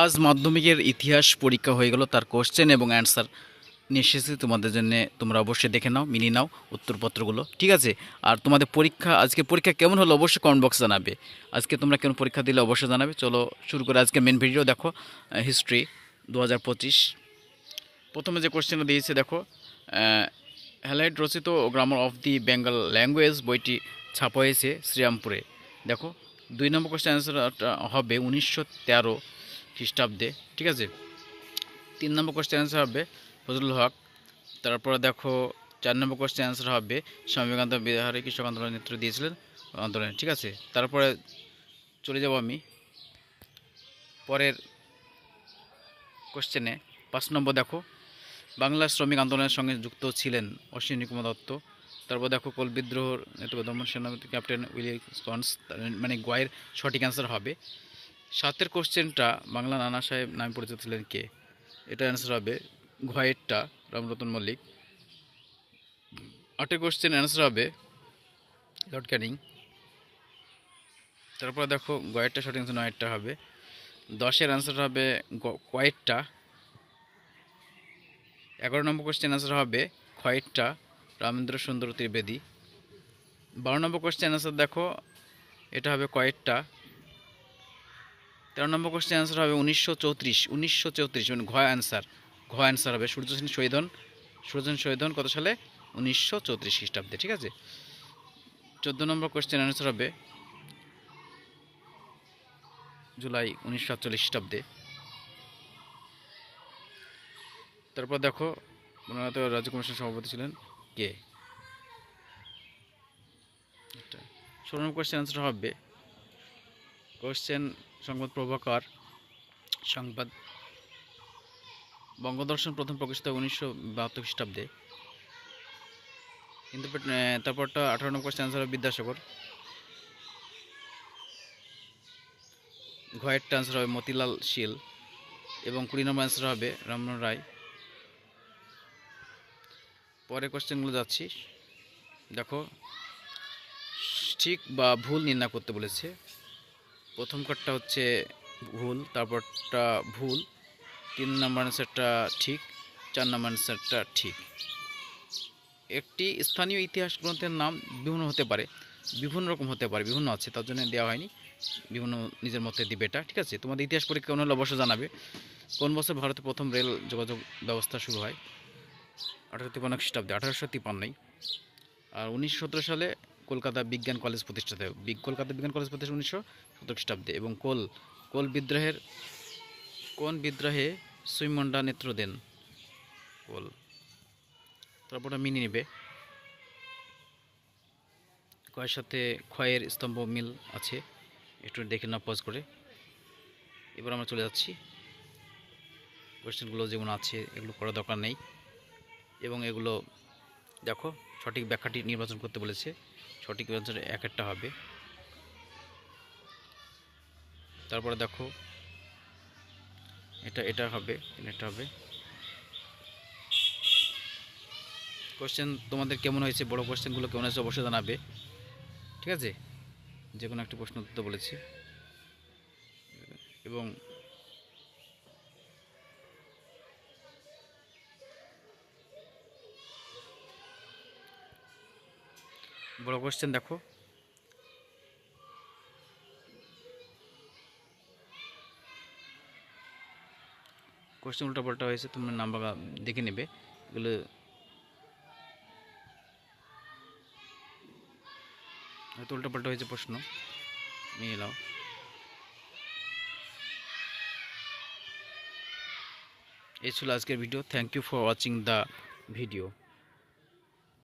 আজ মাধ্যমিকের ইতিহাস পরীক্ষা হয়ে গেল, তার কোশ্চেন এবং অ্যান্সার নিয়ে এসেছি তোমাদের জন্য। তোমরা অবশ্যই দেখে নাও, মিলিয়ে নাও উত্তরপত্রগুলো, ঠিক আছে? আর তোমাদের পরীক্ষা, আজকে পরীক্ষা কেমন হলো অবশ্যই কমেন্ট বক্সে জানাবে। আজকে তোমরা কেমন পরীক্ষা দিলে অবশ্যই জানাবে। চলো শুরু করে আজকে মেন ভিডিও। দেখো, হিস্ট্রি 2025। প্রথমে যে কোশ্চেনটা দিয়েছে দেখো, হ্যালাইট রচিত a grammar of the Bengal language বইটি ছাপা হয়েছে শ্রীরামপুরে। দেখো, 2 নম্বর কোশ্চেন অ্যান্সার হবে 1913 খ্রিস্টাব্দে, ঠিক আছে। 3 নম্বর কোশ্চেন অ্যান্সার হবে ফজলুল হক। তারপরে দেখো 4 নম্বর কোশ্চেন অ্যান্সার হবে স্বামী বিবেকানন্দ বিহারে কৃষক আন্দোলনের নেতৃত্ব দিয়েছিলেন আন্দোলনে, ঠিক আছে। তারপরে চলে যাব আমি পরের কোশ্চেনে। 5 নম্বর দেখো, বাংলা শ্রমিক আন্দোলনের সঙ্গে যুক্ত ছিলেন অশ্বিনী কুমার দত্ত। তারপর দেখো, কোল বিদ্রোহর নেতৃত্ব দমন সেনাপতি ক্যাপ্টেন উইলিয়ামস, মানে গয়ের সঠিক অ্যান্সার হবে। 7 কোশ্চেনটা, বাংলা নানা সাহেব নামে পরিচিত ছিলেন কে? এটা অ্যান্সার হবে ঘয়েরটা রামরতন মল্লিক। 8 কোশ্চেন অ্যান্সার হবে লর্ড ক্যানিং। তারপর দেখো, গয়েরটা সঠিক অ্যান্সার, নয়েরটা হবে। 10-এর অ্যান্সার হবে কয়েরটা। 11 নম্বর কোশ্চেন অ্যান্সার হবে খয়েরটা রামেন্দ্র সুন্দর ত্রিবেদী। 12 নম্বর কোশ্চেন অ্যান্সার দেখো, এটা হবে কয়েরটা। 13 নম্বর কোশ্চেন অ্যান্সার হবে 1934 মানে ঘ অ্যান্সার হবে সূর্যসেন শহীদন কত সালে? 1934 খ্রিস্টাব্দে, ঠিক আছে। 14 নম্বর কোশ্চেন অ্যান্সার হবে জুলাই 1947 খ্রিস্টাব্দে। তারপর দেখো, রাজ্য কমিশনের সভাপতি ছিলেন কে? 16 নম্বর কোশ্চেন অ্যান্সার হবে সংবাদ প্রভাকর সংবাদ বঙ্গদর্শন প্রথম প্রকাশিত 1972 খ্রিস্টাব্দে। কিন্তু তারপরটা 18 নম্বর কোশ্চেন অ্যান্সার হবে বিদ্যাসাগর। ঘয়েরটা অ্যান্সার হবে মতিলাল শীল এবং 20 নম্বর অ্যান্সার হবে রামমোহন রায়। পরের কোশ্চেনগুলো যাচ্ছি। দেখো, ঠিক বা ভুল নির্ণয় করতে বলেছে। প্রথম কার্ডটা হচ্ছে ভুল, তারপরটা ভুল, 3 নম্বর অ্যান্সারটা ঠিক, 4 নম্বর অ্যান্সারটা ঠিক। একটি স্থানীয় ইতিহাস গ্রন্থের নাম বিভিন্ন হতে পারে, বিভিন্ন রকম হতে পারে, বিভিন্ন আছে, তার জন্য দেওয়া হয়নি, বিভিন্ন নিজের মতে দিবে এটা, ঠিক আছে। তোমাদের ইতিহাস পরীক্ষা কেমন হলে অবশ্যই জানাবে। কোন বছর ভারতে প্রথম রেল যোগাযোগ ব্যবস্থা শুরু হয়? 1853 খ্রিস্টাব্দে, 1853। আর 1917 সালে কলকাতা বিজ্ঞান কলেজ প্রতিষ্ঠিত হয়। কলকাতা বিজ্ঞান কলেজ প্রতিষ্ঠা 1917 খ্রিস্টাব্দে। এবং কোন বিদ্রোহে সুইমন্ডা নেতৃত্ব দেন? কোল। তারপরে মিনি নেবে, কয়ের সাথে ক্ষয়ের স্তম্ভ মিল আছে, একটু দেখে না পজ করে। এবার আমরা চলে যাচ্ছি, কোয়েশ্চেনগুলো যেমন আছে এগুলো করার দরকার নেই, এবং এগুলো দেখো সঠিক ব্যাখ্যাটি নির্বাচন করতে বলেছে। সঠিক অ্যান্সার একটা হবে। তারপরে দেখো, এটা হবে, এটা হবে। কোয়েশ্চেন তোমাদের কেমন হয়েছে, বড় কোয়েশ্চেনগুলো কেমন হয়েছে অবশ্যই জানাবে, ঠিক আছে। যে কোনো একটা প্রশ্ন উত্তর বলেছি, এবং বড় কোয়েশ্চেন দেখো, কোয়েশ্চেন উল্টাপাল্টা হয়েছে, তোমরা নাম্বার দেখে নেবে। এগুলো হয়তো উল্টাপাল্টা হয়েছে প্রশ্ন, নিয়ে নাও। এই ছিল আজকের video. Thank you for watching the video.